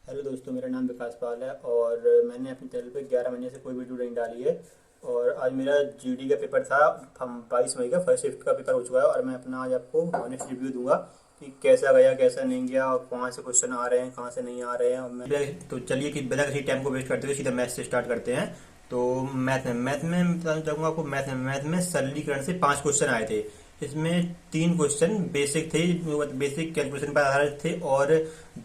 Hello दोस्तों, मेरा नाम विकास पाल है और मैंने अपने चैनल पे 11 महीने से कोई वीडियो नहीं डाली है। और आज मेरा जीडी का पेपर था। हम 22 मई का फर्स्ट शिफ्ट का पेपर हो चुका है और मैं अपना आज आपको ऑनेस्ट रिव्यू दूंगा कि कैसा गया कैसा नहीं गया और कहाँ से क्वेश्चन आ रहे हैं कहाँ से नहीं आ रहे हैं। और मैं तो चलिए कि बिना किसी टाइम को वेस्ट करते हुए सीधा मैथ से स्टार्ट करते हैं। तो मैथ में मैं बताना चाहूँगा आपको। मैथ में सरलीकरण से 5 क्वेश्चन आए थे। इसमें 3 क्वेश्चन बेसिक थे, बेसिक कैलकुलेशन पर आधारित थे, और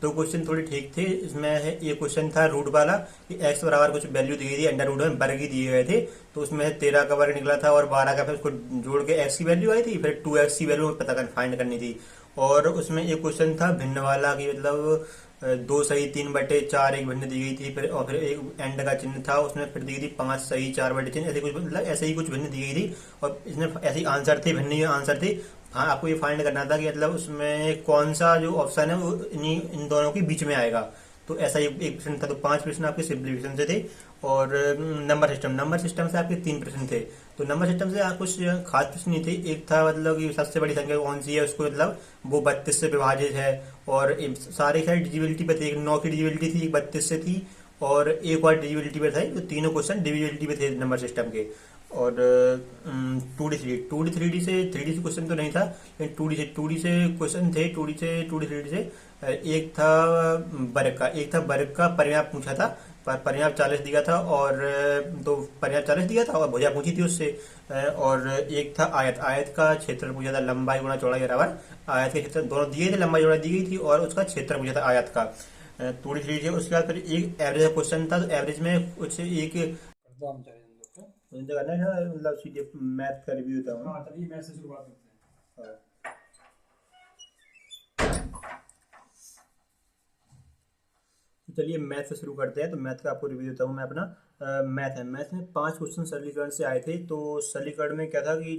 2 क्वेश्चन थोड़े ठीक थे। इसमें एक क्वेश्चन था रूट वाला कि एक्स बराबर कुछ वैल्यू दी गई थी, अंडर रूट में वर्ग ही दिए गए थे। तो उसमें 13 का वर्ग निकला था और 12 का, फिर उसको जोड़ के एक्स की वैल्यू आई थी, फिर 2x की वैल्यू पता कर फाइंड करनी थी। और उसमें एक क्वेश्चन था भिन्न वाला कि मतलब 2 सही 3/4 एक भिन्न दी गई थी, फिर और फिर एक एंड का चिन्ह था, उसमें फिर दी गई थी 5 सही 4/3 ऐसे कुछ, मतलब ऐसे ही कुछ भिन्न दी गई थी। और इसमें ऐसे ही आंसर थे, भिन्न ही आंसर थे। हाँ, आपको ये फाइंड करना था कि मतलब उसमें कौन सा जो ऑप्शन है वो इन दोनों के बीच में आएगा। तो ऐसा एक प्रश्न था। तो 5 प्रश्न आपके सिंप्लीफिकेशन से थे। और नंबर सिस्टम से आपके 3 प्रश्न थे। तो नंबर सिस्टम से आप कुछ खास प्रश्न नहीं थे। एक था मतलब कि सबसे बड़ी संख्या कौन सी है, उसको मतलब वो 32 से विभाजित है। और सारे डिजिबिलिटी पे थे। एक 9 की डिजिबिलिटी थी, एक 32 से थी, और एक और डिजिबिलिटी पे थे। तो तीनों क्वेश्चन डिजिबिलिटी पे थे नंबर सिस्टम के। और 2D 3D से क्वेश्चन तो नहीं था, लेकिन टू डी से क्वेश्चन थे। टू डी थ्री डी से एक था वर्ग का, एक था वर्ग का परिमाप पूछा था। पर परिमाप 40 दिया था, और तो परिमाप 40 दिया था और भुजा पूछी थी उससे। और एक था आयत, आयत का क्षेत्र पूछा था, लंबाई गुणा चौड़ाई बराबर आयत के क्षेत्र, दोनों दिए थे, लंबाई चौड़ाई दी गई थी और उसका क्षेत्र पूछा था आयत का। 2D 3D से उसके बाद फिर एक एवरेज का क्वेश्चन था। तो एवरेज में कुछ एक मुझे करना है, मतलब सीधे मैथ का रिव्यू देता हूँ। हाँ, चलिए मैथ से शुरुआत करते हैं। तो चलिए मैथ से शुरू करते हैं। तो मैथ का आपको रिव्यू देता हूँ मैं अपना। मैथ में 5 क्वेश्चन सरलीकरण से आए थे। तो सरलीकरण में क्या था कि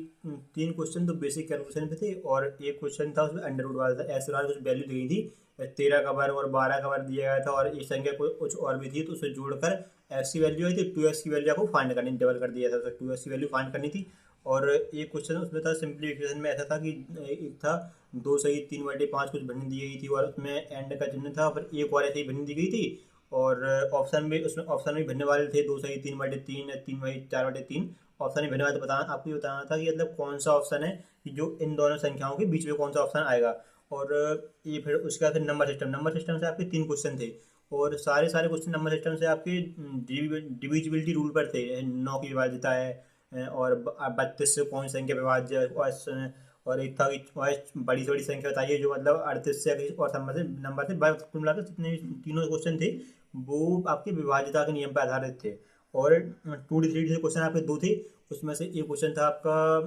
3 क्वेश्चन तो बेसिक कैलकुलेशन पे थे, और एक क्वेश्चन था उसमें अंडर रूट वाला था। ऐसे वाला कुछ वैल्यू दी गई थी, 13 का वर्ग और 12 का वर्ग दिया गया था, और इस संख्या कुछ और भी थी, तो उसे जोड़कर एक्स की वैल्यू आई थी, 2x की वैल्यू आपको फाइंड करनी, डबल कर दिया था, तो 2x की वैल्यू फाइंड करनी थी। और एक क्वेश्चन उसमें था सिंप्लीफिकेशन में, ऐसा था कि एक था 2 सही 3/5 कुछ भिन्न दी गई थी, और उसमें एंड का चिन्ह था, फिर एक और ऐसे ही भिन्न दी गई थी। और ऑप्शन भी भिन्न वाले थे, 2 सही 3/3 या 3 सही 4/3 ऑप्शन ही भिन्न वाले थे। बताना आपको ये बताना था कि मतलब कौन सा ऑप्शन है कि जो इन दोनों संख्याओं के बीच में कौन सा ऑप्शन आएगा। और ये फिर उसके बाद फिर नंबर सिस्टम से आपके 3 क्वेश्चन थे। और सारे सारे क्वेश्चन नंबर सिस्टम से आपके डिविजिबिलिटी रूल पर थे। 9 की विभाज्यता है, और 32 से कौन सी संख्या विभाज्य है, और एक था कि बड़ी से बड़ी संख्या बताइए जो मतलब 38 से अधिक और नंबर से कुल मिलाकर जितने भी तीनों क्वेश्चन थे वो आपके विभाज्यता के नियम पर आधारित थे। और 2D 3D से क्वेश्चन आपके दो थे। उसमें से एक क्वेश्चन था आपका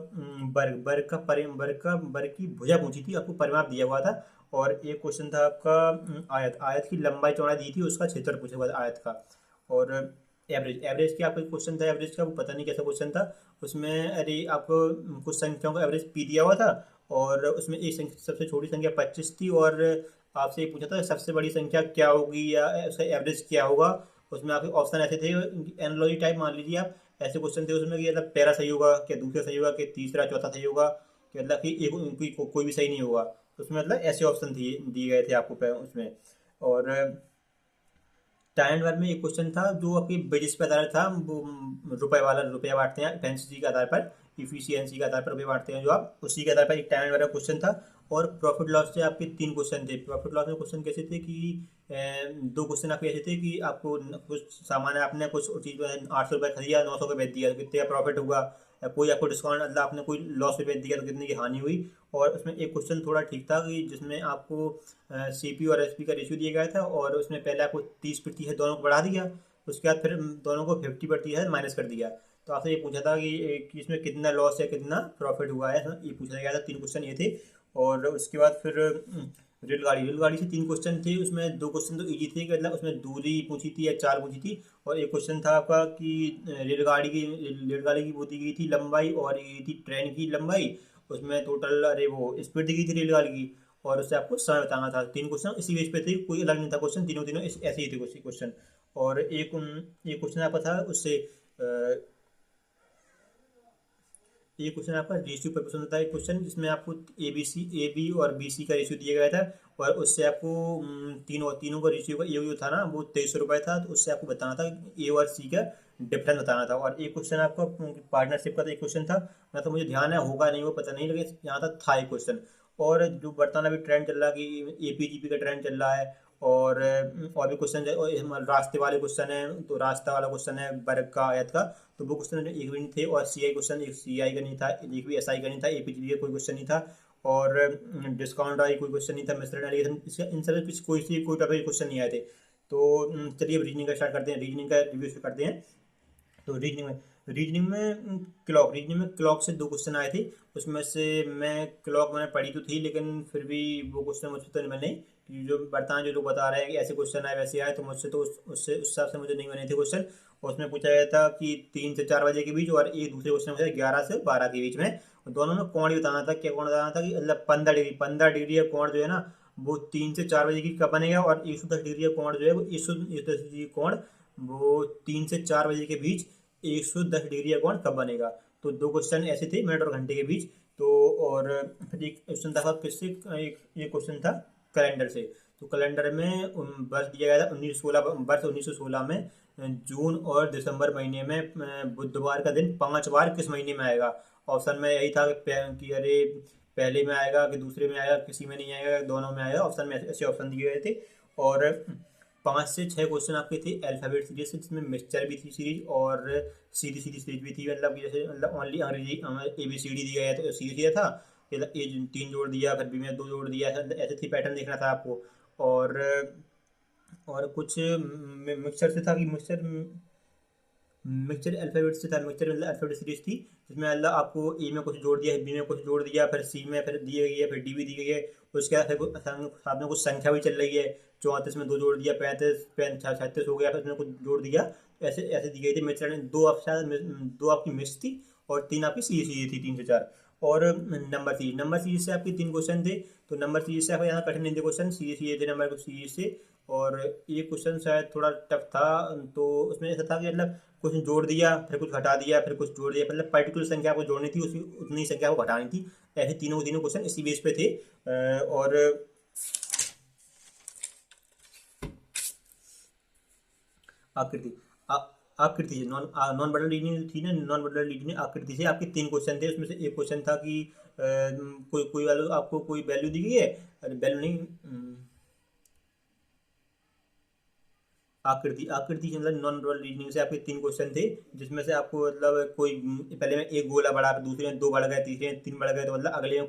वर्ग की भुजा पूछी थी, आपको परिमाप दिया हुआ था। और एक क्वेश्चन था आपका आयत, आयत की लंबाई चौड़ाई दी थी, उसका क्षेत्र पूछा हुआ था आयत का। और एवरेज की आपका क्वेश्चन था, एवरेज का वो पता नहीं कैसा क्वेश्चन था। उसमें अरे आपको कुछ संख्याओं का एवरेज पी दिया हुआ था, और उसमें एक सबसे छोटी संख्या 25 थी, और आपसे ये पूछा था सबसे बड़ी संख्या क्या होगी या उसका एवरेज क्या होगा। उसमें आपके ऑप्शन ऐसे थे, एनालॉजी टाइप मान लीजिए आप। ऐसे क्वेश्चन थे उसमें कि मतलब पहला सही होगा, क्या दूसरा सही होगा, कि तीसरा चौथा सही होगा, कि मतलब कि कोई भी सही नहीं होगा। उसमें मतलब ऐसे ऑप्शन दिए गए थे आपको उसमें। और टाइम वर्ग में एक क्वेश्चन था जो आपकी बेसिस पे आधारित था, वो रुपए वाला, रुपया बांटते हैं एफिशिएंसी के आधार पर, इफिशियंसी के आधार पर रुपये बांटते हैं जो आप, उसी के आधार पर एक टाइम वाला क्वेश्चन था। और प्रॉफिट लॉस से आपके 3 क्वेश्चन थे। प्रॉफिट लॉस में क्वेश्चन कैसे थे कि 2 क्वेश्चन आपके ऐसे थे कि आपको कुछ सामान है, आपने कुछ चीज़ 800 रुपये खरीदा, 900 का बेच दिया, तो कितने का प्रॉफिट हुआ। या कोई आपको डिस्काउंट, मतलब आपने कोई लॉस पे बेच दिया तो कितने की हानि हुई। और उसमें एक क्वेश्चन थोड़ा ठीक था कि जिसमें आपको सीपी और एसपी का रेशियो दिया गया था, और उसमें पहले आपको 30% दोनों को बढ़ा दिया, उसके बाद फिर दोनों को 50% माइनस कर दिया। तो आपसे ये पूछा था कि इसमें कितना लॉस है कितना प्रॉफिट हुआ है, ये पूछा गया था। 3 क्वेश्चन ये थे। और उसके बाद फिर रेलगाड़ी से 3 क्वेश्चन थे। उसमें 2 क्वेश्चन तो इजी थे कि मतलब उसमें दूरी पूछी थी या चाल पूछी थी। और एक क्वेश्चन था आपका कि रेलगाड़ी की वो दी गई थी लंबाई, और ये थी ट्रेन की लंबाई। उसमें टोटल अरे वो स्पीड दी गई थी रेलगाड़ी की, और उससे आपको समय बताना था। 3 क्वेश्चन इसी बेस पे थे, कोई अलग नहीं था क्वेश्चन, तीनों तीनों ऐसे ही थे क्वेश्चन। और एक क्वेश्चन आपका था उससे ये क्वेश्चन आपका रेशियो पर क्वेश्चन होता है, क्वेश्चन जिसमें आपको ए बी और बी सी का रेशियो दिया गया था, और उससे आपको तीनों का रेशियो का ये जो था ना वो 2300 रुपये था, तो उससे आपको बताना था ए और सी का डिफरेंस बताना था। और एक क्वेश्चन आपका पार्टनरशिप का एक क्वेश्चन था, ना तो मुझे ध्यान है होगा नहीं वो पता नहीं, लेकिन यहाँ तक था एक क्वेश्चन। और जो वर्तमान अभी ट्रेंड चल रहा है कि एपीजीपी का ट्रेंड चल रहा है, और भी क्वेश्चन रास्ते वाले क्वेश्चन है, तो रास्ता वाला क्वेश्चन है वर्ग का आयत का, तो वो क्वेश्चन एक भी नहीं थे। और सीआई क्वेश्चन, एक सीआई का नहीं था, एक भी एसआई का नहीं था, एपीजीपी का कोई क्वेश्चन नहीं था, और डिस्काउंट आई कोई क्वेश्चन नहीं था, मिश्रण एलिगेशन इसका इन सब कोई टॉपिक क्वेश्चन नहीं आए थे। तो चलिए अब रीजनिंग का स्टार्ट करते हैं, रीजनिंग का रिव्यू करते हैं। तो रीजनिंग में क्लॉक से दो क्वेश्चन आए थे। उसमें से क्लॉक मैंने पढ़ी तो थी, लेकिन फिर भी वो क्वेश्चन मुझसे तो नहीं बने, कि जो वर्तमान जो लोग बता रहे हैं कि ऐसे क्वेश्चन आए वैसे आए, तो मुझसे तो उससे उस हिसाब से मुझे नहीं बने थे क्वेश्चन। और उसमें पूछा गया था कि 3 से 4 बजे के बीच, और एक दूसरे क्वेश्चन में 11 से 12 के बीच में, और दोनों में कोण भी बताना था। क्या कोण बताना था कि मतलब 15 डिग्री का कोण जो है ना, वो 3 से 4 बजे की कब बनेगा, और 110 डिग्री का कोण जो है वो 110 डिग्री कोण वो 3 से 4 बजे के बीच 110 डिग्री का कोण कब बनेगा। तो दो क्वेश्चन ऐसे थे मिनट और घंटे के बीच। तो और फिर एक क्वेश्चन था किससे, एक क्वेश्चन था कैलेंडर से। तो कैलेंडर में वर्ष दिया गया था 1916, वर्ष 1916 में जून और दिसंबर महीने में बुधवार का दिन 5 बार किस महीने में आएगा। ऑप्शन में यही था कि अरे पहले में आएगा कि दूसरे में आएगा, किसी में नहीं आएगा, दोनों में आएगा। ऑप्शन में ऐसे ऑप्शन दिए गए थे। और 5 से 6 क्वेश्चन आपके थे अल्फाबेट सीरीज से, जिसमें मिक्सचर भी थी सीरीज, और सीधी सीधी सीरीज भी थी, मतलब कि जैसे मतलब ओनली अंग्रेजी ABCD दिया गया तो सीरीज दिया था, ए 3 जोड़ दिया, फिर बी में 2 जोड़ दिया, ऐसे थी, पैटर्न देखना था आपको। और कुछ मिक्सचर से था कि मिक्सचर अल्फाबेट से था, मिक्सचर मतलब अल्फाबेट सीरीज थी, जिसमें मतलब आपको ए में कुछ जोड़ दिया है, बी में कुछ जोड़ दिया, फिर सी में फिर दी गई है, फिर डी भी दी गई है। उसके बाद फिर साथ में कुछ संख्या भी चल रही है, 34 में 2 जोड़ दिया, 36 हो गया, फिर उसमें कुछ जोड़ दिया। तो ऐसे ऐसे दी गई थी मिक्सचर में। दो आपकी मिक्स थी, और 3 आपकी सी सी थी, 3 से 4। और नंबर सीरीज से आपके 3 क्वेश्चन थे। तो नंबर सीरीज से आपको यहाँ कठिन नहीं थे क्वेश्चन, सीधे थे नंबर सीरीज से। और ये क्वेश्चन शायद थोड़ा टफ था। तो उसमें ऐसा था कि मतलब कुछ जोड़ दिया, फिर कुछ घटा दिया, फिर कुछ जोड़ दिया, मतलब पर्टिकुलर संख्या को जोड़नी थी, उसी उतनी संख्या को घटानी थी। ऐसे तीनों तीनों क्वेश्चन इसी बेस पे थे। और आकृति आ- आकृति से नॉन नॉन बटल रीजनिंग थी ना, नॉन बटल रीजनिंग आकृति से आपके 3 क्वेश्चन थे। उसमें से एक क्वेश्चन था कि कोई कोई वैल्यू आपको कोई वैल्यू दी गई है, अरे वैल्यू नहीं, आकृति आकृति से मतलब नॉन डुअल रीजनिंग से आपके 3 क्वेश्चन थे, जिसमें से आपको मतलब कोई पहले में एक गोला बढ़ा, फिर दूसरे में 2 बढ़ गए, तीसरे में 3 बढ़ गए, तो मतलब अगले में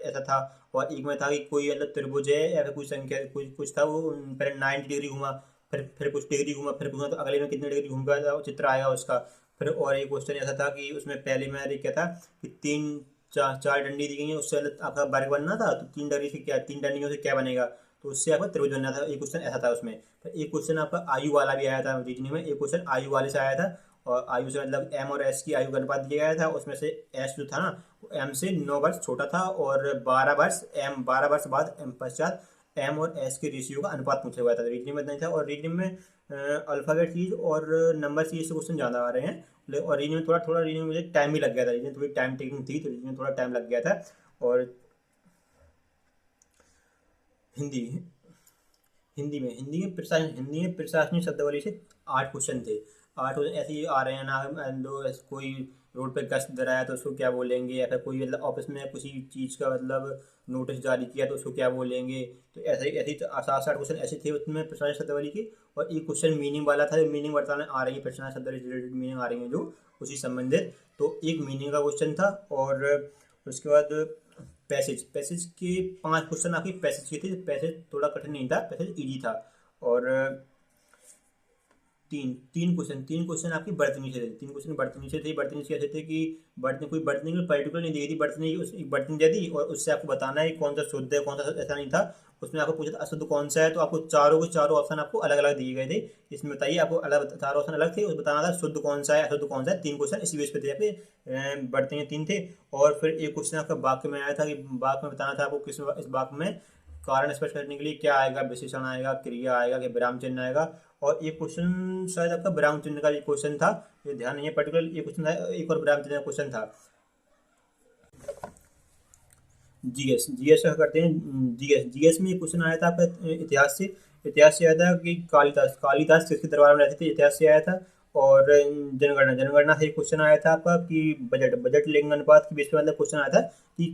ऐसा था। और एक में था कि कोई मतलब त्रिभुज है या फिर कोई संख्या कुछ कुछ था, वो पहले 90 डिग्री घुमा, फिर कुछ डिग्री घुमा, फिर घुमा, तो अगले में कितने डिग्री घूम गया वो चित्र आएगा उसका। फिर और एक क्वेश्चन ऐसा था कि उसमें पहले में अरे क्या था कि तीन चार चार डंडी दी गई है, उससे मतलब आपका वर्ग बनना था, तो 3 डंडियों से क्या बनेगा, तो उससे आपका त्रिभुज बनना था। एक क्वेश्चन ऐसा था उसमें। फिर एक क्वेश्चन आपका आयु वाला भी आया था रीजनिंग में, एक क्वेश्चन आयु वाले से आया था। और आयु से मतलब एम और एस की आयु का अनुपात दिया गया था, उसमें से एस जो था ना वो एम से 9 वर्ष छोटा था, और 12 वर्ष बाद एम पश्चात एम और एस के रेशियो का अनुपात पूछा हुआ था। रीजनिंग में नहीं था। और रीजनिंग में अल्फाबेट सीरीज और नंबर सीरीज से क्वेश्चन ज़्यादा आ रहे हैं। और रीजनिंग में थोड़ा रीजनिंग में मुझे टाइम भी लग गया था, रीजनिंग थोड़ी टाइम टेकिंग थी, तो रीजनिंग में थोड़ा टाइम लग गया था। और हिंदी हिंदी में प्रशासनिक शब्दावली से 8 क्वेश्चन थे। 8 क्वेश्चन ऐसे ही आ रहे हैं ना, मान लो ऐसे कोई रोड पे गश्त दे रहा है तो उसको क्या बोलेंगे, या फिर कोई मतलब ऑफिस में किसी चीज़ का मतलब नोटिस जारी किया तो उसको क्या बोलेंगे। तो ऐसे ही 7 8 क्वेश्चन ऐसे थे उसमें प्रशासनिक शब्दावली के। और एक क्वेश्चन मीनिंग वाला था, मीनिंग बताने आ रही है, प्रशासनिक शब्दावली से रिलेटेड मीनिंग आ रही है जो उसी संबंधित। तो एक मीनिंग का क्वेश्चन था। और उसके बाद पैसेज के 5 क्वेश्चन आपके पैसेज के थे। पैसेज थोड़ा कठिन नहीं था, पैसेज इजी था। और तीन क्वेश्चन आपकी बर्तनी से थे। 3 क्वेश्चन बर्तनी से थे। बर्तनी से ऐसे थे कि बर्तनी कोई बर्तनी को पर्टिकुलर नहीं दी थी, बर्तनी एक बर्तनी दे दी, और उससे आपको बताना है कौन सा शुद्ध है कौन सा ऐसा नहीं था। उसमें आपको पूछा था अशुद्ध कौन सा है, तो आपको चारों के चारों ऑप्शन आपको अलग अलग दिए गए थे। इसमें बताइए, आपको अलग चारों ऑप्शन अलग थे, उस बताना था शुद्ध कौन सा है अशुद्ध कौन सा है। 3 क्वेश्चन इसी बेस पे थे आपके। बर्तनी 3 थे। और फिर एक क्वेश्चन आपका वाक्य में आया था कि वाक्य में बताना था आपको इस वाक्य में कारण स्पष्ट करने के लिए क्या आएगा, विशेषण आएगा, क्रिया आएगा, कि विराम चिन्ह आएगा। और एक क्वेश्चन शायद आपका विराम चिन्ह का भी क्वेश्चन था, ये ध्यान नहीं है पर्टिकुलर, ये क्वेश्चन था, एक और विराम चिन्ह का क्वेश्चन था। जीएस जीएस का करते हैं। जीएस जीएस में एक क्वेश्चन आया था आपका इतिहास से। इतिहास से आया था कि कालिदास कालिदास किसके दरबार में रहते थे, इतिहास से आया था। और जनगणना जनगणना से एक क्वेश्चन आया था आपका कि बजट बजट लिंग अनुपात के बेस पे मतलब क्वेश्चन आया था कि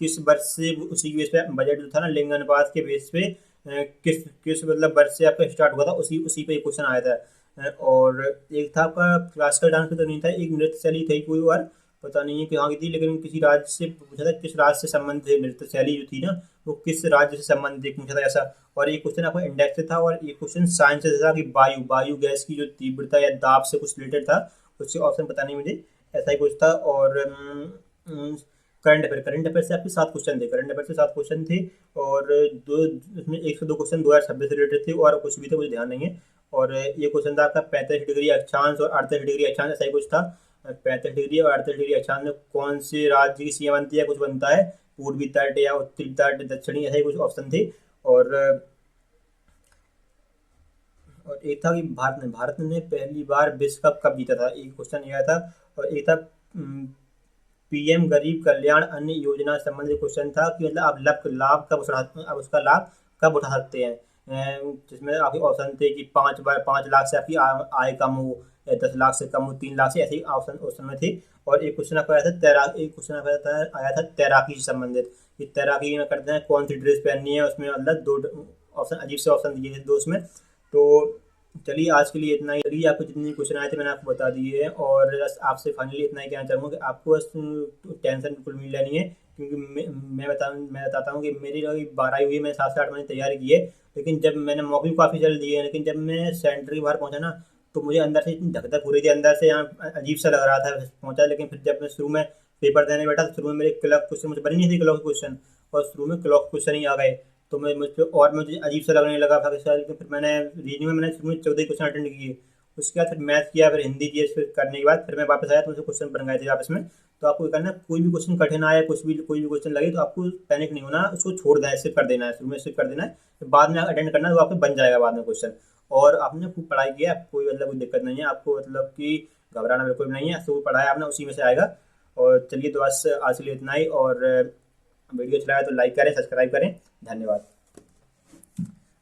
किस वर्ष से उसी के बेस पे बजट जो था ना लिंग अनुपात के बेस पे किस किस मतलब वर्ष से आपका स्टार्ट हुआ था, उसी उसी पे एक क्वेश्चन आया था। और एक था आपका क्लासिकल डांस में तो नहीं था, एक नृत्य शैली थी कोई और, पता नहीं है कहाँ की थी, लेकिन किसी राज्य से पूछा था किस राज्य से संबंधित है नृत्य शैली जो थी ना, वो किस राज्य से संबंधित पूछा था ऐसा। और एक क्वेश्चन आपका इंडेक्स से था, और एक क्वेश्चन साइंस से था कि वायु वायु गैस की जो तीव्रता या दाब से कुछ रिलेटेड था। उससे ऑप्शन पता नहीं मुझे, ऐसा ही कुछ था। और करंट अफेयर से आपके 7 क्वेश्चन थे, करंट अफेयर से 7 क्वेश्चन थे। और दो उसमें 102 क्वेश्चन 2026 से रिलेटेड थे, और कुछ भी थे मुझे ध्यान नहीं है। और ये क्वेश्चन था आपका 35 डिग्री अक्षांश और 38 डिग्री अक्षांश, ऐसा ही कुछ था। 35 डिग्री और 38 डिग्री अक्षांश में कौन से राज्य की सीमा बनती है, कुछ बनता है, पूर्वी तट या उत्तरी तट दक्षिणी, ऐसे ही कुछ ऑप्शन थे। और और एक था कि भारत ने पहली बार विश्व कप कब जीता था, एक क्वेश्चन यह था। और एक था पीएम गरीब कल्याण अन्न योजना से संबंधित क्वेश्चन था कि मतलब आप लाभ लाभ कब उठा आप उसका लाभ कब उठा सकते हैं। जिसमें आपके ऑप्शन थे कि 5 बार 5 लाख से आपकी आय कम हो, या 10 लाख से कम हो, 3 लाख से, ऐसे ही ऑप्शन ऑप्शन में थे। और एक क्वेश्चन आपका आया था एक क्वेश्चन आपका आया था तैराकी से संबंधित, कि तैराकी में करते हैं कौन सी ड्रेस पहननी है, उसमें मतलब दो ऑप्शन अजीब से ऑप्शन दिए थे दो उसमें। तो चलिए आज के लिए इतना ही। चलिए आपको जितने क्वेश्चन आए थे मैंने आपको बता दिए हैं, और बस आपसे फाइनली इतना ही कहना चाहूँगा कि आपको बस टेंशन बिल्कुल नहीं लेनी है, क्योंकि मैं बताता हूँ कि मेरी अभी 12 हुई, मैंने 7 से 8 महीने तैयारी की है। लेकिन जब मैंने मौके भी काफ़ी जल्द दिए हैं, लेकिन जब मैं सेंटर के बाहर पहुँचा ना, तो मुझे अंदर से इतनी धक धक हो रही थी, अंदर से यहाँ अजीब सा लग रहा था पहुँचा। लेकिन फिर जब मैं शुरू में पेपर देने बैठा तो शुरू में मेरे क्लॉक क्वेश्चन मुझे बनी नहीं थी, क्लॉक क्वेश्चन, और शुरू में क्लॉक क्वेश्चन ही आ गए। तो मैं मुझ पे और मुझे अजीब सा लगने लगा था सर। लेकिन फिर मैंने रीजनिंग में मैंने शुरू में 14 क्वेश्चन अटेंड किए, उसके बाद फिर मैथ किया, फिर हिंदी जीएस, फिर करने के बाद फिर मैं वापस आया तो मुझे क्वेश्चन बन गए थे वापस में। तो आपको ये करना है, कोई भी क्वेश्चन कठिन आया, कुछ भी कोई भी क्वेश्चन लगे तो आपको पैनिक नहीं होना, उसको छोड़ देना है, स्किप कर देना है, शुरू में स्किप कर देना है, फिर बाद में अटेंड करना है तो आपको बन जाएगा बाद में क्वेश्चन। और आपने खूब पढ़ाई किया, कोई मतलब कोई दिक्कत नहीं है आपको, मतलब कि घबराना बिल्कुल नहीं है, जो पढ़ाया आपने उसी में से आएगा। और चलिए तो बस आज के लिए इतना ही। और वीडियो अच्छा लगा तो लाइक करें, सब्सक्राइब करें। धन्यवाद।